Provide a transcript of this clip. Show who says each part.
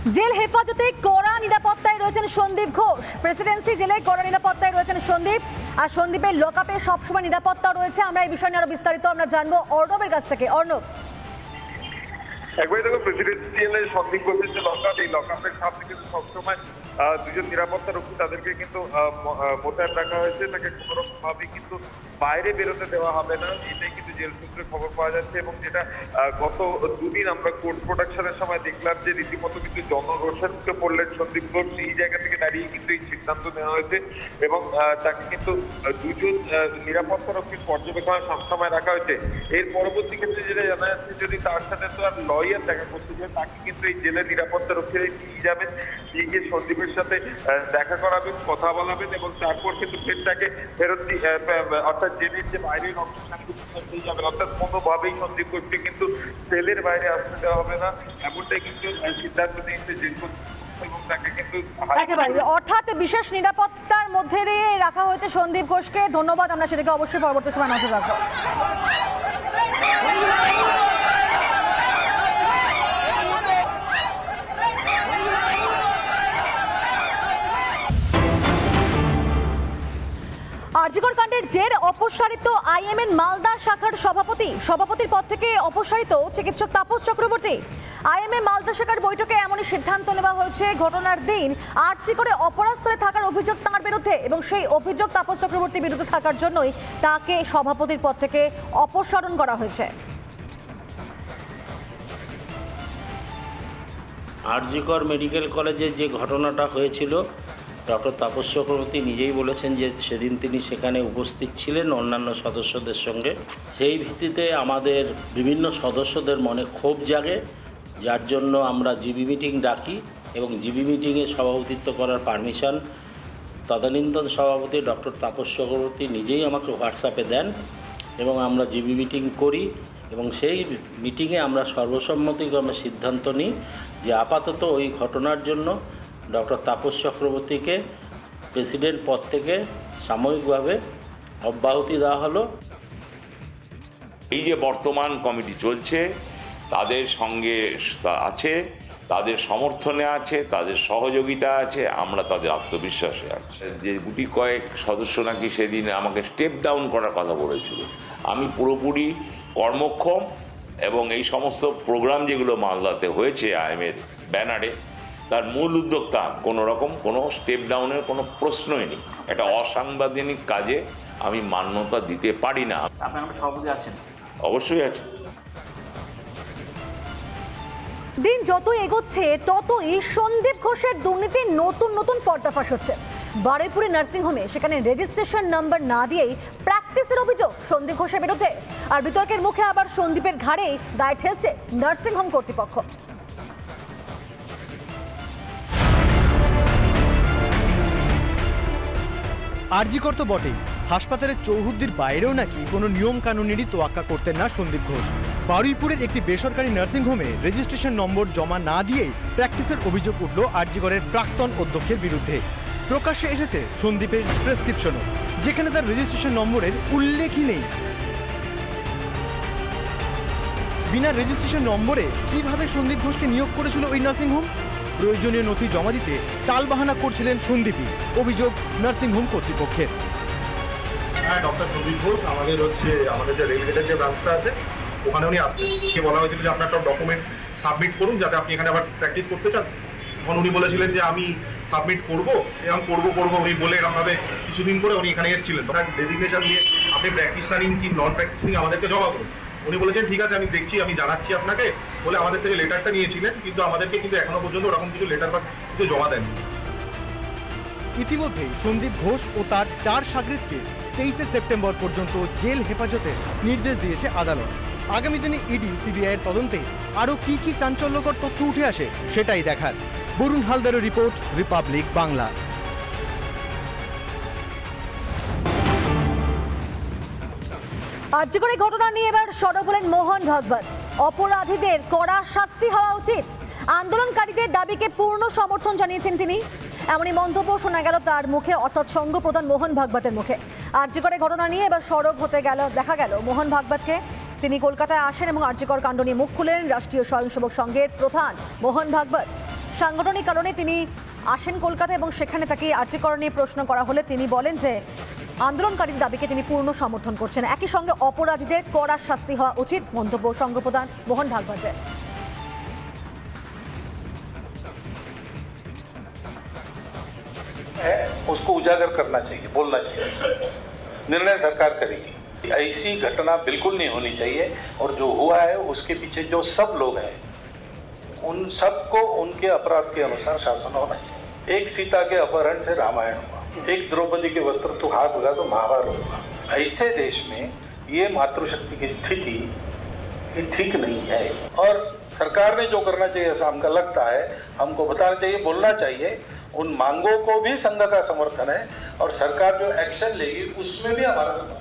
Speaker 1: Jail হেফাজতে কড়া নিরাপত্তায় রয়েছেন সন্দীপ ঘোষ। প্রেসিডেন্সি জেলে কড়া নিরাপত্তায় রয়েছেন সন্দীপ, আর সন্দীপের লকআপে সবসময় নিরাপত্তা রয়েছে। আমরা এই বিষয় নিয়ে আরো বিস্তারিত আমরা জানবো অর্ণবের কাছ থেকে। অর্ণব,
Speaker 2: একবারই দেখো, প্রেসিডেন্সিয়ালের সন্দীপ ঘোষের যে লকআপ, এই লকআপের সামনে কিন্তু সবসময় দুজন নিরাপত্তা রক্ষী তাদেরকে কিন্তু মোতায়েন রাখা হয়েছে। তাকে কোনো রকম ভাবে কিন্তু বাইরে বেরোতে দেওয়া হবে না, এটাই কিন্তু জেল সূত্রে খবর পাওয়া যাচ্ছে। এবং যেটা গত দুদিন আমরা কোর্ট প্রোডাকশনের সময় দেখলাম যে রীতিমতো কিন্তু জনরোষে পড়লেন সন্দীপ ঘোষ, এই জায়গা থেকে দাঁড়িয়ে কিন্তু এই সিদ্ধান্ত নেওয়া হয়েছে। এবং তাকে কিন্তু দুজন নিরাপত্তা রক্ষীর পর্যবেক্ষণে সবসময় রাখা হয়েছে। এর পরবর্তী ক্ষেত্রে যেটা জানা যাচ্ছে, যদি তার সাথে তো আর লয়ার দেখা করতে চায়, তাকে কিন্তু এই জেলের নিরাপত্তা রক্ষীরা নিয়ে যাবেন, নিয়ে গিয়ে সন্দীপের সাথে দেখা করাবেন, কথা বলাবেন এবং তারপর কিন্তু ফেরটাকে ফেরত অর্থাৎ জেলের যে বাইরের অংশ দিয়ে যাবেন। অর্থাৎ কোনোভাবেই সন্দীপ ঘোষকে কিন্তু সেলের বাইরে আসতে দেওয়া হবে না, এমনটাই কিন্তু সিদ্ধান্ত নিয়েছে জেল কর্তৃপক্ষ। এবং তাকে কিন্তু
Speaker 1: একেবারে অর্থাৎ বিশেষ নিরাপত্তার মধ্যে দিয়ে রাখা হয়েছে সন্দীপ ঘোষকে। ধন্যবাদ, আমরা সেদিকে অবশ্যই পরবর্তী সময় নজর রাখবো। আরজিকর কাণ্ডের জের অপসারিত আইএমএন মালদা শাখার সভাপতির পদ থেকে অপসারিত চিকিৎসক তাপস চক্রবর্তী। আইএমএ মালদা শাখার বৈঠকে এমনই সিদ্ধান্ত নেওয়া হয়েছে। ঘটনার দিন আরজিকরে অপরাধস্থলে থাকার অভিযোগ তাঁর বিরুদ্ধে, এবং সেই অভিযোগ তাপস চক্রবর্তীর বিরুদ্ধে থাকার জন্যই তাকে সভাপতির পদ থেকে অপসারণ করা হয়েছে।
Speaker 3: আরজিকর মেডিকেল কলেজে যে ঘটনাটা হয়েছিল, ডক্টর তাপস চক্রবর্তী নিজেই বলেছেন যে সেদিন তিনি সেখানে উপস্থিত ছিলেন অন্যান্য সদস্যদের সঙ্গে। সেই ভিত্তিতে আমাদের বিভিন্ন সদস্যদের মনে ক্ষোভ জাগে, যার জন্য আমরা জিবি মিটিং ডাকি এবং জিবি মিটিংয়ে সভাপতিত্ব করার পারমিশন তদানীন্তন সভাপতি ডক্টর তাপস চক্রবর্তী নিজেই আমাকে হোয়াটসঅ্যাপে দেন এবং আমরা জিবি মিটিং করি। এবং সেই মিটিংয়ে আমরা সর্বসম্মতিক্রমে সিদ্ধান্ত নিই যে আপাতত ওই ঘটনার জন্য ডক্টর তাপস চক্রবর্তীকে প্রেসিডেন্ট পদ থেকে সাময়িকভাবে অব্যাহতি দেওয়া হলো।
Speaker 4: এই যে বর্তমান কমিটি চলছে, তাদের সঙ্গে আছে, তাদের সমর্থনে আছে, তাদের সহযোগিতা আছে, আমরা তাদের আত্মবিশ্বাসে আছি। যে গুটি কয়েক সদস্য নাকি সেদিন আমাকে স্টেপ ডাউন করার কথা বলেছিল, আমি পুরোপুরি কর্মক্ষম এবং এই সমস্ত প্রোগ্রাম যেগুলো মালদাতে হয়েছে আইএমের ব্যানারে, তার মূল উদ্যোক্তা কোনো রকম কোনো স্টেপ ডাউনের কোনো প্রশ্নই নেই। একটা অসাংবিধানিক কাজে আমি মান্যতা দিতে পারি না।
Speaker 5: আপনার সভাপতি আছেন?
Speaker 4: অবশ্যই আছে।
Speaker 1: দিন যত এগোচ্ছে ততই সন্দীপ ঘোষের দুর্নীতির নতুন নতুন পর্দাফাশ হচ্ছে। বারুইপুরে নার্সিংহোমে সেখানে রেজিস্ট্রেশন নাম্বার না দিয়েই প্র্যাকটিসের অভিযোগ সন্দীপ ঘোষের বিরুদ্ধে। আর বিতর্কের মুখে আবার সন্দীপের ঘাড়েই দায় ঠেলছে নার্সিংহোম কর্তৃপক্ষ।
Speaker 6: আরজিকর তো বটেই, হাসপাতালের চৌহদ্দির বাইরেও নাকি কোনো নিয়ম কানুনেরই তোয়াক্কা করতেন না সন্দীপ ঘোষ। বারুইপুরের একটি বেসরকারি নার্সিংহোমে রেজিস্ট্রেশন নম্বর জমা না দিয়েই প্র্যাকটিসের অভিযোগ উঠল আরজিকরের প্রাক্তন অধ্যক্ষের বিরুদ্ধে। প্রকাশ্যে এসেছে সন্দীপের প্রেসক্রিপশনও, যেখানে তার রেজিস্ট্রেশন নম্বরের উল্লেখই নেই। বিনা রেজিস্ট্রেশন নম্বরে কিভাবে সন্দীপ ঘোষকে নিয়োগ করেছিল ওই নার্সিংহোম? প্রয়োজনীয় নথি জমা দিতে টালবাহানা করছিলেন সন্দীপই, অভিযোগ নার্সিংহোম কর্তৃপক্ষের।
Speaker 7: হ্যাঁ, ডক্টর সন্দীপ ঘোষ আমাদের যে রেলগেটের যে ব্রাঞ্চটা আছে ওখানে উনি আসতেন। সে বলা হয়েছিল যে আপনার সব ডকুমেন্ট সাবমিট করুন যাতে আপনি এখানে আবার প্র্যাকটিস করতে চান। তখন উনি বলেছিলেন যে আমি সাবমিট করবো, এরকম করবো উনি বলে এরকমভাবে কিছুদিন করে উনি এখানে এসেছিলেন। তখন ডেজিগনেশন দিয়ে আপনি প্র্যাকটিসারিং কি নন প্র্যাকটিসিং আমাদেরকে জমা করুন। উনি বলেছেন ঠিক আছে আমি দেখছি, আমি জানাচ্ছি আপনাকে বলে আমাদের থেকে লেটারটা নিয়েছিলেন, কিন্তু আমাদেরকে কিন্তু এখনো পর্যন্ত ওরকম কিছু লেটার বা কিছু জমা দেননি।
Speaker 6: ইতিমধ্যেই সন্দীপ ঘোষ ও তার 4 শাগরিদকে 23 সেপ্টেম্বর পর্যন্ত জেল হেফাজতে নির্দেশ দিয়েছে আদালত। আগামী দিনে ইডি সিবিআই এর তদন্তে আরও কি চাঞ্চল্যকর তথ্য উঠে আসে সেটাই দেখার। বরুণ হালদারের রিপোর্ট, রিপাবলিক বাংলা।
Speaker 1: আরজিকর ঘটনা নিয়ে এবার সরব হলেন মোহন ভাগবত। অপরাধীদের কড়া শাস্তি হওয়া উচিত, আন্দোলনকারীদের দাবিকে পূর্ণ সমর্থন জানিয়েছেন তিনি। এমনই মন্তব্য শোনা গেল তার মুখে, অর্থাৎ সংঘ প্রধান মোহন ভাগবতের মুখে। আরজিকর ঘটনা নিয়ে এবার সরব হতে দেখা গেল মোহন ভাগবতকে। তিনি কলকাতায় আসেন এবং আরজিকর কাণ্ড নিয়ে মুখ খুলেন রাষ্ট্রীয় স্বয়ংসেবক সংঘের প্রধান মোহন ভাগবত। সাংগঠনিক কারণে তিনি আসেন কলকাতা এবং সেখানে তাকে আর্যিকর নিয়ে প্রশ্ন করা হলে তিনি বলেন যে আন্দোলনকারীর দাবিকে তিনি পূর্ণ সমর্থন করছেন। একই সঙ্গে অপরাধীদের কড়া শাস্তি হওয়া উচিত, মন্তব্য সংঘপ্রধান মোহন ভাগবতের।
Speaker 5: उसको उजागर करना चाहिए, बोलना चाहिए। निर्णय सरकार करेगी। ऐसी घटना बिल्कुल नहीं होनी चाहिए और जो हुआ है उसके पीछे जो सब लोग हैं उन सबको उनके अपराध के अनुसार शासन होना चाहिए। एक सीता के अपहरण से रामायण हुआ, एक द्रौपदी के वस्त्र तो हाथ लगा तो महाभारत हुआ। ऐसे देश में ये मातृशक्ति की स्थिति ये ठीक नहीं है और सरकार ने जो करना चाहिए ऐसा हमको लगता है, हमको बताना चाहिए, बोलना चाहिए। उन मांगों को भी संघ का समर्थन है और सरकार जो एक्शन लेगी उसमें भी हमारा समर्थन है।